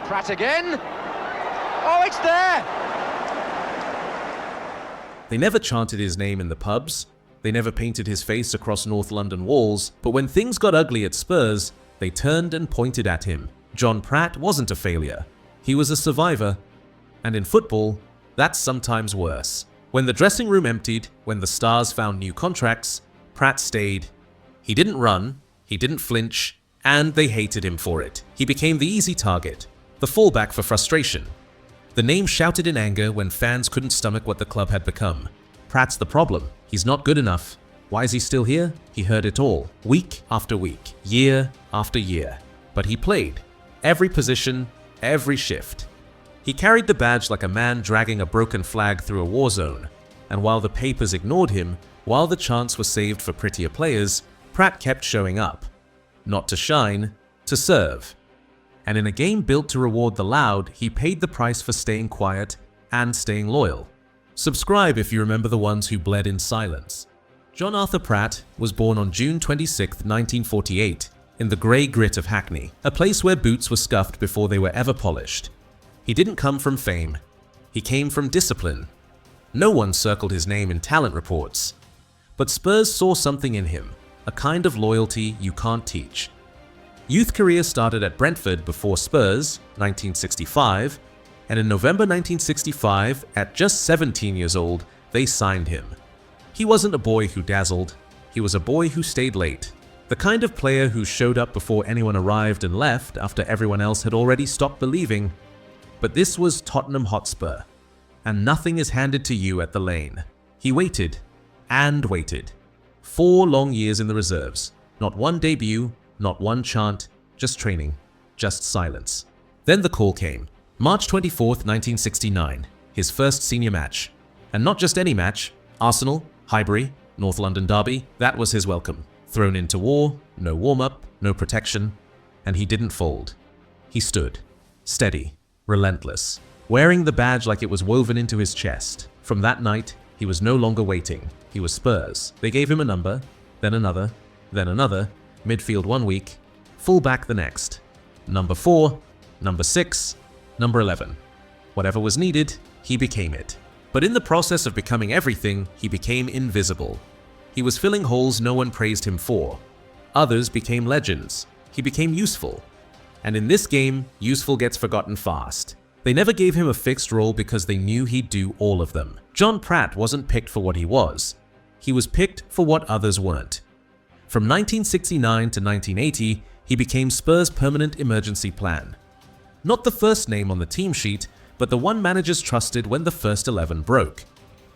Pratt again. Oh, it's there! They never chanted his name in the pubs, they never painted his face across North London walls, but when things got ugly at Spurs, they turned and pointed at him. John Pratt wasn't a failure. He was a survivor. And in football, that's sometimes worse. When the dressing room emptied, when the stars found new contracts, Pratt stayed. He didn't run, he didn't flinch, and they hated him for it. He became the easy target, the fallback for frustration. The name shouted in anger when fans couldn't stomach what the club had become. Pratt's the problem. He's not good enough. Why is he still here? He heard it all, week after week, year after year. But he played. Every position, every shift. He carried the badge like a man dragging a broken flag through a war zone. And while the papers ignored him, while the chants were saved for prettier players, Pratt kept showing up. Not to shine, to serve. And in a game built to reward the loud, he paid the price for staying quiet and staying loyal. Subscribe if you remember the ones who bled in silence. John Arthur Pratt was born on June 26, 1948, in the grey grit of Hackney, a place where boots were scuffed before they were ever polished. He didn't come from fame. He came from discipline. No one circled his name in talent reports. But Spurs saw something in him, a kind of loyalty you can't teach. Youth career started at Brentford before Spurs, 1965, and in November 1965, at just 17 years old, they signed him. He wasn't a boy who dazzled, he was a boy who stayed late. The kind of player who showed up before anyone arrived and left after everyone else had already stopped believing. But this was Tottenham Hotspur, and nothing is handed to you at the Lane. He waited, and waited. 4 long years in the reserves. Not one debut, not one chant, just training, just silence. Then the call came. March 24th, 1969, his first senior match. And not just any match, Arsenal, Highbury, North London derby, that was his welcome. Thrown into war, no warm-up, no protection, and he didn't fold. He stood, steady, relentless, wearing the badge like it was woven into his chest. From that night, he was no longer waiting. He was Spurs. They gave him a number, then another, then another, midfield one week, fullback the next. Number 4, number 6, number 11. Whatever was needed, he became it. But in the process of becoming everything, he became invisible. He was filling holes no one praised him for. Others became legends. He became useful. And in this game, useful gets forgotten fast. They never gave him a fixed role because they knew he'd do all of them. John Pratt wasn't picked for what he was. He was picked for what others weren't. From 1969 to 1980, he became Spurs' permanent emergency plan. Not the first name on the team sheet, but the one managers trusted when the first 11 broke.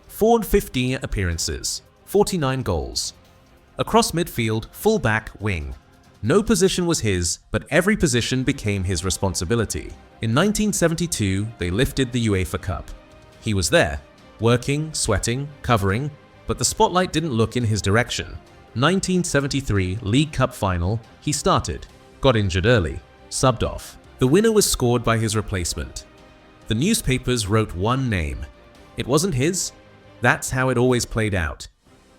415 appearances, 49 goals. Across midfield, full-back, wing. No position was his, but every position became his responsibility. In 1972, they lifted the UEFA Cup. He was there, working, sweating, covering, but the spotlight didn't look in his direction. 1973 League Cup final, he started, got injured early, subbed off. The winner was scored by his replacement. The newspapers wrote one name. It wasn't his. That's how it always played out.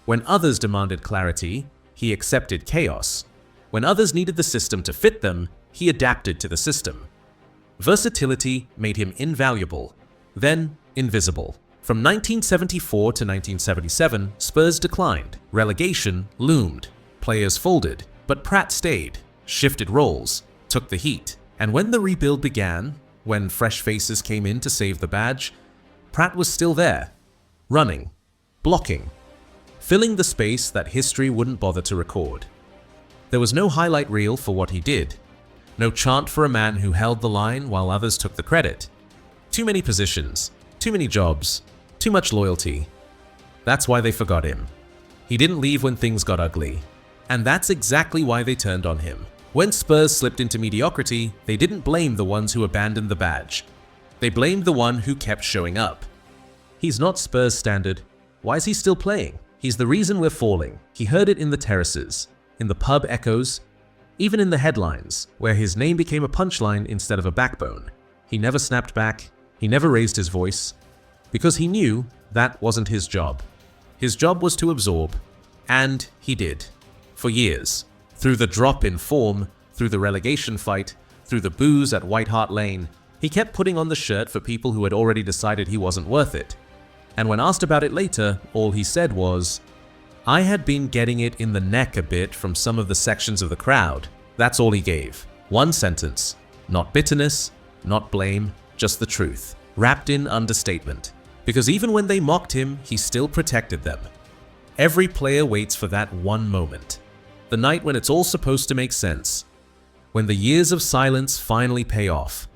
When others demanded clarity, he accepted chaos. When others needed the system to fit them, he adapted to the system. Versatility made him invaluable, then invisible. From 1974 to 1977, Spurs declined. Relegation loomed. Players folded, but Pratt stayed, shifted roles, took the heat. And when the rebuild began, when fresh faces came in to save the badge, Pratt was still there, running, blocking, filling the space that history wouldn't bother to record. There was no highlight reel for what he did. No chant for a man who held the line while others took the credit. Too many positions, too many jobs, too much loyalty. That's why they forgot him. He didn't leave when things got ugly. And that's exactly why they turned on him. When Spurs slipped into mediocrity, they didn't blame the ones who abandoned the badge. They blamed the one who kept showing up. He's not Spurs standard. Why is he still playing? He's the reason we're falling. He heard it in the terraces, in the pub echoes, even in the headlines, where his name became a punchline instead of a backbone. He never snapped back. He never raised his voice, because he knew that wasn't his job. His job was to absorb, and he did, for years. Through the drop in form, through the relegation fight, through the boos at White Hart Lane, He kept putting on the shirt for people who had already decided he wasn't worth it. And when asked about it later, all he said was, "I had been getting it in the neck a bit from some of the sections of the crowd." That's all he gave. One sentence. Not bitterness, not blame, just the truth, wrapped in understatement. Because even when they mocked him, he still protected them. Every player waits for that one moment. The night when it's all supposed to make sense. When the years of silence finally pay off.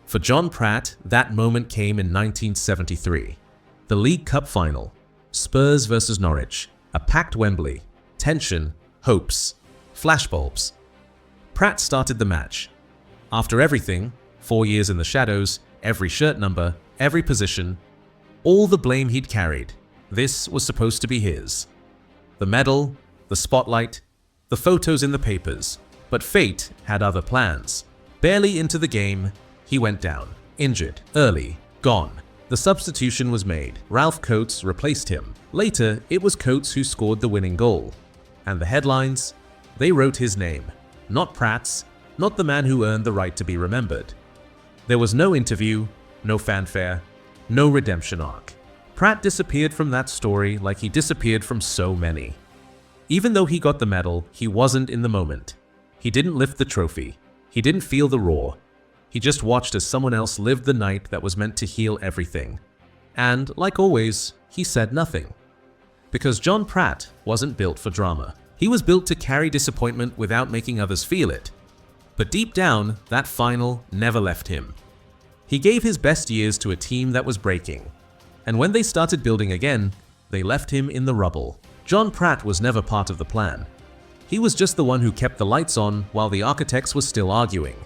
For John Pratt, that moment came in 1973. The League Cup final. Spurs versus Norwich. A packed Wembley. Tension, hopes, flashbulbs. Pratt started the match. After everything, 4 years in the shadows, every shirt number, every position, all the blame he'd carried, this was supposed to be his. The medal, the spotlight, the photos in the papers. But fate had other plans. Barely into the game, he went down, injured, early, gone. The substitution was made. Ralph Coates replaced him. Later, it was Coates who scored the winning goal. And the headlines? They wrote his name. Not Pratt's, not the man who earned the right to be remembered. There was no interview, no fanfare, no redemption arc. Pratt disappeared from that story like he disappeared from so many. Even though he got the medal, he wasn't in the moment. He didn't lift the trophy. He didn't feel the roar. He just watched as someone else lived the night that was meant to heal everything. And, like always, he said nothing. Because John Pratt wasn't built for drama. He was built to carry disappointment without making others feel it. But deep down, that final never left him. He gave his best years to a team that was breaking. And when they started building again, they left him in the rubble. John Pratt was never part of the plan. He was just the one who kept the lights on while the architects were still arguing.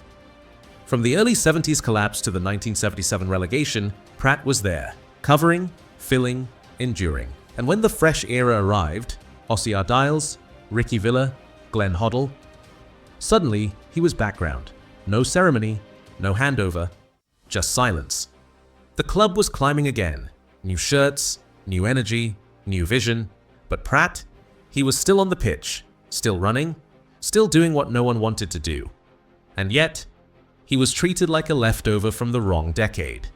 From the early 70s collapse to the 1977 relegation, Pratt was there, covering, filling, enduring. And when the fresh era arrived, Ossie Ardiles, Ricky Villa, Glenn Hoddle, suddenly he was background. No ceremony, no handover, just silence. The club was climbing again. New shirts, new energy, new vision. But Pratt, he was still on the pitch, still running, still doing what no one wanted to do. And yet, he was treated like a leftover from the wrong decade.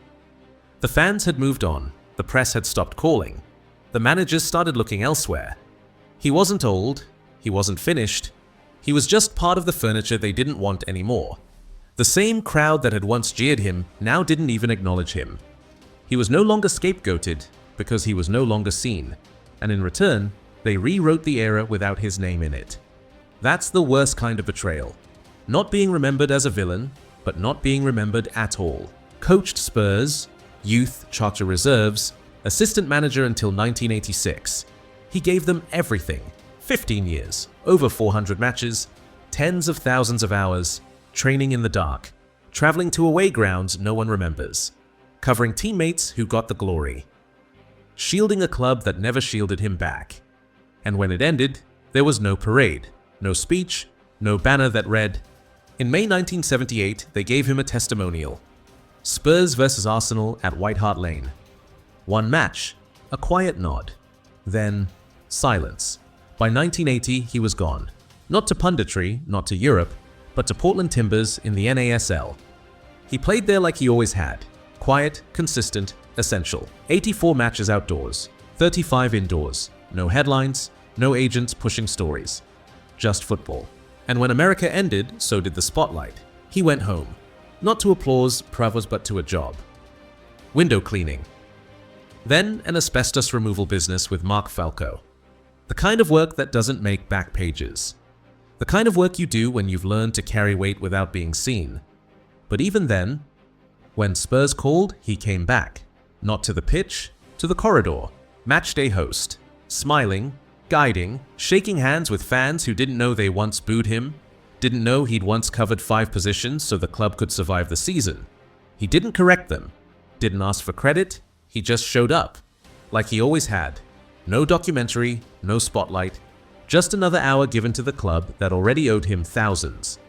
The fans had moved on, the press had stopped calling, the managers started looking elsewhere. He wasn't old, he wasn't finished, he was just part of the furniture they didn't want anymore. The same crowd that had once jeered him now didn't even acknowledge him. He was no longer scapegoated because he was no longer seen, and in return, they rewrote the era without his name in it. That's the worst kind of betrayal. Not being remembered as a villain, but not being remembered at all. Coached Spurs, youth, charter reserves, assistant manager until 1986. He gave them everything. 15 years, over 400 matches, tens of thousands of hours, training in the dark, traveling to away grounds no one remembers, covering teammates who got the glory, shielding a club that never shielded him back. And when it ended, there was no parade, no speech, no banner that read, in May 1978, they gave him a testimonial. Spurs versus Arsenal at White Hart Lane. One match, a quiet nod, then silence. By 1980, he was gone. Not to punditry, not to Europe, but to Portland Timbers in the NASL. He played there like he always had. Quiet, consistent, essential. 84 matches outdoors, 35 indoors. No headlines, no agents pushing stories. Just football. And when America ended, so did the spotlight. He went home. Not to applause, bravos, but to a job. Window cleaning. Then an asbestos removal business with Mark Falco. The kind of work that doesn't make back pages. The kind of work you do when you've learned to carry weight without being seen. But even then, when Spurs called, he came back. Not to the pitch, to the corridor. Matchday host. Smiling, guiding, shaking hands with fans who didn't know they once booed him, didn't know he'd once covered 5 positions so the club could survive the season. He didn't correct them, didn't ask for credit, he just showed up, like he always had. No documentary, no spotlight, just another hour given to the club that already owed him thousands.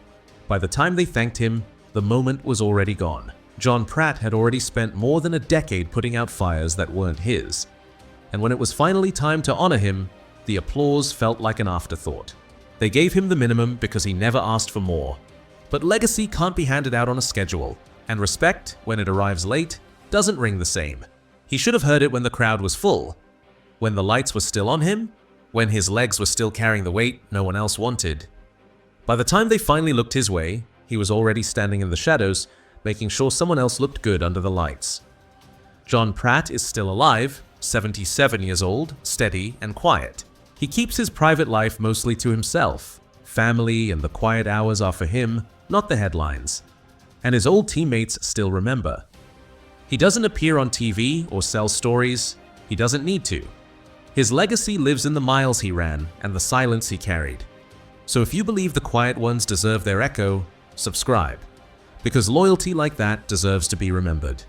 By the time they thanked him, the moment was already gone. John Pratt had already spent more than a decade putting out fires that weren't his. And when it was finally time to honor him, the applause felt like an afterthought. They gave him the minimum because he never asked for more. But legacy can't be handed out on a schedule. And respect, when it arrives late, doesn't ring the same. He should have heard it when the crowd was full, when the lights were still on him, when his legs were still carrying the weight no one else wanted. By the time they finally looked his way, he was already standing in the shadows, making sure someone else looked good under the lights. John Pratt is still alive, 77 years old, steady and quiet. He keeps his private life mostly to himself. Family and the quiet hours are for him, not the headlines. And his old teammates still remember. He doesn't appear on TV or sell stories. He doesn't need to. His legacy lives in the miles he ran and the silence he carried. So if you believe the quiet ones deserve their echo, subscribe. Because loyalty like that deserves to be remembered.